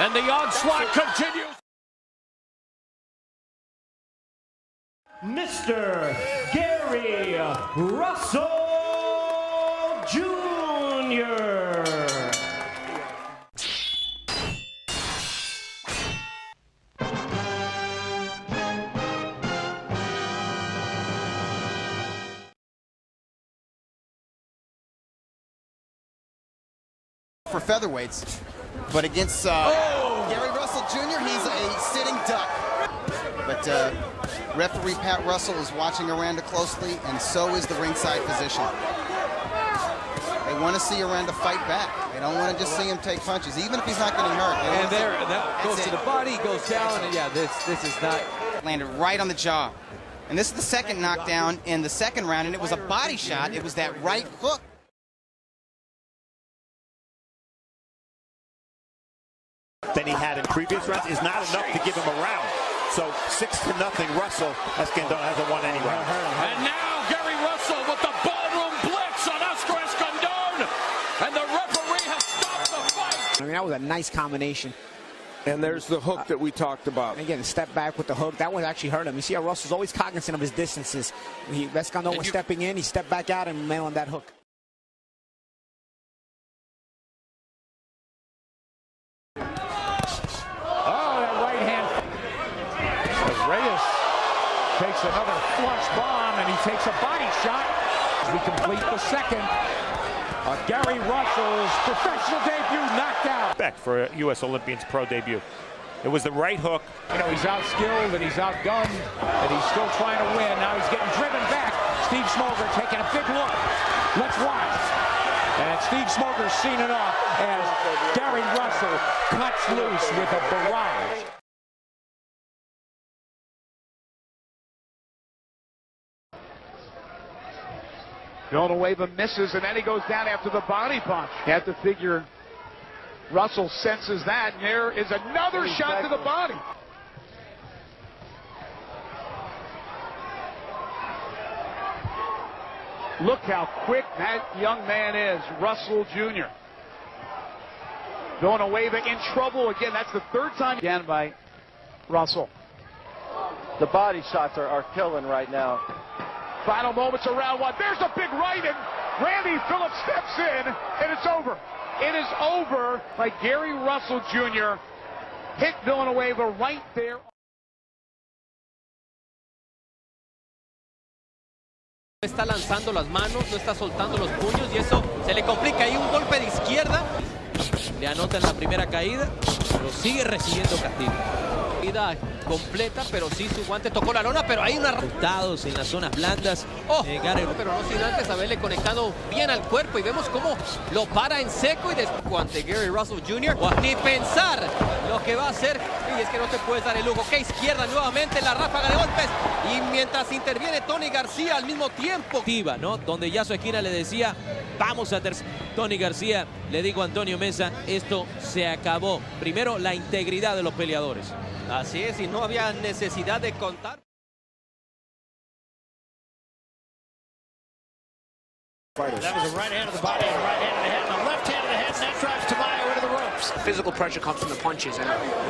And the onslaught continues. Mr. Gary Russell Jr. For featherweights, but against Gary Russell Jr., he's a sitting duck. But referee Pat Russell is watching Aranda closely, and so is the ringside physician. They want to see Aranda fight back. They don't want to just see him take punches, even if he's not getting hurt. And there, that goes to the body, goes down, and yeah, this is not. Landed right on the jaw. And this is the second knockdown in the second round, and it was a body shot. It was that right hook. Than he had in previous rounds is not enough to give him a round. So 6-0 Russell Escandón hasn't won any round. And now Gary Russell with the ballroom blitz on Oscar Escandón. And the referee has stopped the fight. I mean, that was a nice combination. And there's the hook that we talked about. And again, step back with the hook. That one actually hurt him. You see how Russell's always cognizant of his distances. Escandón was stepping in. He stepped back out and nailed that hook. Reyes takes another flush bomb, and he takes a body shot as we complete the second. Gary Russell's professional debut knocked out. Back for a U.S. Olympian's pro debut. It was the right hook. You know, he's outskilled and he's outgunned, and he's still trying to win. Now he's getting driven back. Steve Smoger taking a big look. Let's watch. And Steve Smoger's seen it off as Gary Russell cuts loose with a barrage. Villanueva misses, and then he goes down after the body punch. You have to figure Russell senses that, and there is another shot to the body. Look how quick that young man is, Russell Jr. Villanueva in trouble again. That's the third time again by Russell. The body shots are killing right now. Final moments of round one. There's a big right, and Randy Phillips steps in, and it's over. It is over by Gary Russell Jr. Hit Villanueva right there. Está lanzando las manos, no está soltando los puños, y eso se le complica. Ahí un golpe de izquierda. Le anota en la primera caída, pero sigue recibiendo castigo. Caída completa, pero sí su guante tocó la lona, pero hay unos resultados en las zonas blandas. Pero no sin antes haberle conectado bien al cuerpo, y vemos cómo lo para en seco, y después ante Gary Russell Jr. Ni pensar lo que va a hacer, y es que no te puedes dar el lujo. Que izquierda nuevamente, la ráfaga de golpes, y mientras interviene Tony García al mismo tiempo, ¿no? Donde ya su esquina le decía, vamos a terminar. Tony García le dijo a Antonio Meza, esto se acabó. Primero, la integridad de los peleadores. Así es, y no había necesidad de contar. That was a right hand of the body and a right hand of the head and a left hand of the head, and that drives Tamayo into the ropes. Physical pressure comes from the punches and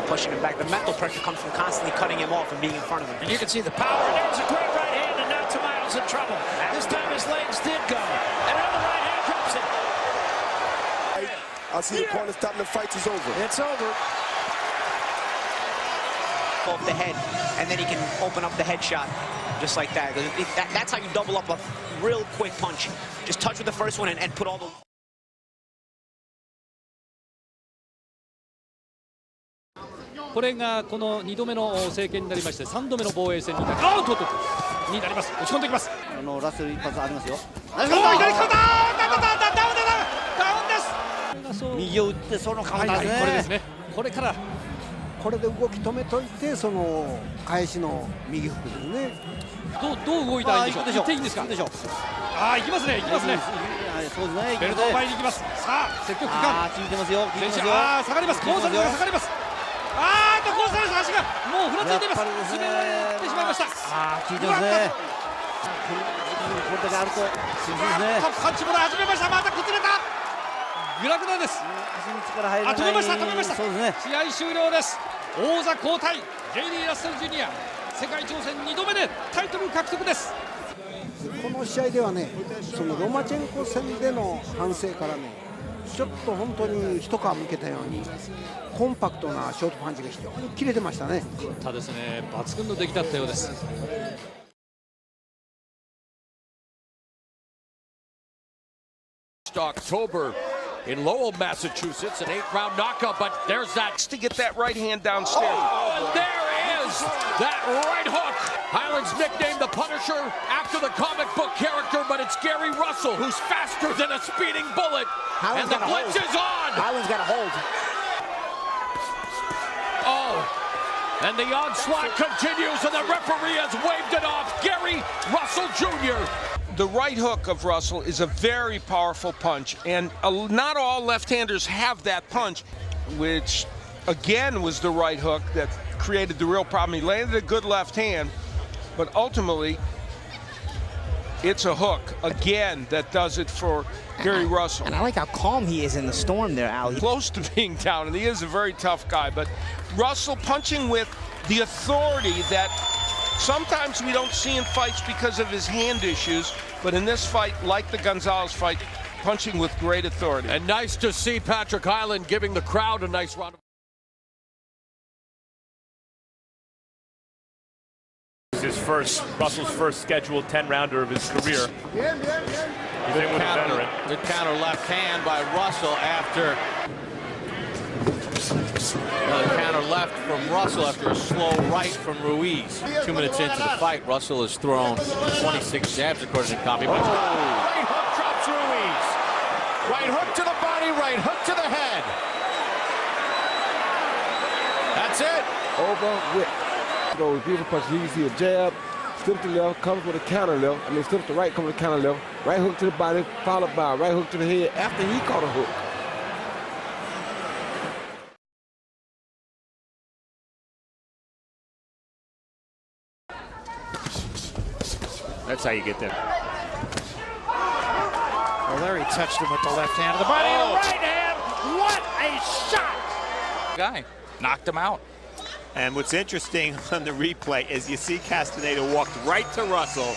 pushing him back. The mental pressure comes from constantly cutting him off and being in front of him. And you can see the power. And there's a great right hand, and now Tamayo's in trouble. This time his legs did go. And another right hand drops it. I see the corner stopping the fight is over. It's over. Off the head, and then he can open up the head shot just like that. That's how you double up a real quick punch. Just touch with the first one and put all the... これがこの2度目の政権になりまして3度目の防衛戦になります。打ち込んできます。ラッセル一発ありますよ。左肩ダウンです。右を打ってそのカウンターですね。これですね。これからこれで動き止めといてその返しの右フックですね。どう動いたらいいでしょう。行っていいんですか。行きますね。そうですね。ベルトを前に行きます。さあ積極果敢。効いてますよ。下がります。コーサルが下がります。コーサルの足がもうふらついています。滑られてしまいました。効いてますね。これだけあるとパンチもらい始めました。また崩れた。グラグラです。止めました、止めました。試合終了です。王座交代、ゲイリー・ラッセルジュニア、世界挑戦2度目でタイトル獲得です。この試合ではね、そのロマチェンコ戦での反省からね、ちょっと本当に一皮むけたようにコンパクトなショートパンチが非常に切れてましたね。ただですね、抜群の出来だったようです。October in Lowell, Massachusetts, an 8-round knockout, but there's that to get that right hand downstairs. Oh, and there is that right hook. Highland's nicknamed the Punisher after the comic book character, but it's Gary Russell who's faster than a speeding bullet. And the blitz is on. Highland's got a hold. Oh, and the onslaught continues, and the referee has waved it off. Gary Russell Jr. The right hook of Russell is a very powerful punch, and not all left-handers have that punch, which again was the right hook that created the real problem. He landed a good left hand, but ultimately it's a hook again that does it for Gary Russell. And I like how calm he is in the storm there, Al. Close to being down, and he is a very tough guy, but Russell punching with the authority that sometimes we don't see in fights because of his hand issues, but in this fight, like the Gonzalez fight, punching with great authority. And nice to see Patrick Highland giving the crowd a nice round of Russell's first scheduled 10-rounder of his career. He's in with a veteran. Good counter left hand by Russell after another counter left from Russell after a slow right from Ruiz. 2 minutes into the fight, Russell has thrown 26 jabs according to Copy. Right hook drops Ruiz. Right hook to the body, right hook to the head. That's it. Over with those beautiful punches. You see a jab, slip to the left, comes with a counter left. I mean, slip to the right, comes with a counter left. Right hook to the body, followed by a right hook to the head after he caught a hook. That's how you get there. Well, there he touched him with the left hand of the body and the right hand. What a shot! Guy knocked him out. And what's interesting on the replay is you see Castaneda walked right to Russell,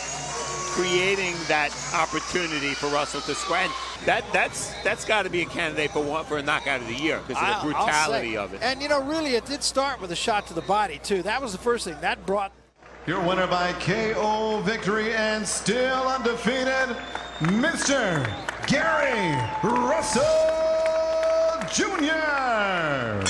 creating that opportunity for Russell to square. That's got to be a candidate for a knockout of the year because of the brutality of it. And you know, really, it did start with a shot to the body too. That was the first thing that brought. Your winner by KO victory and still undefeated, Mr. Gary Russell Jr.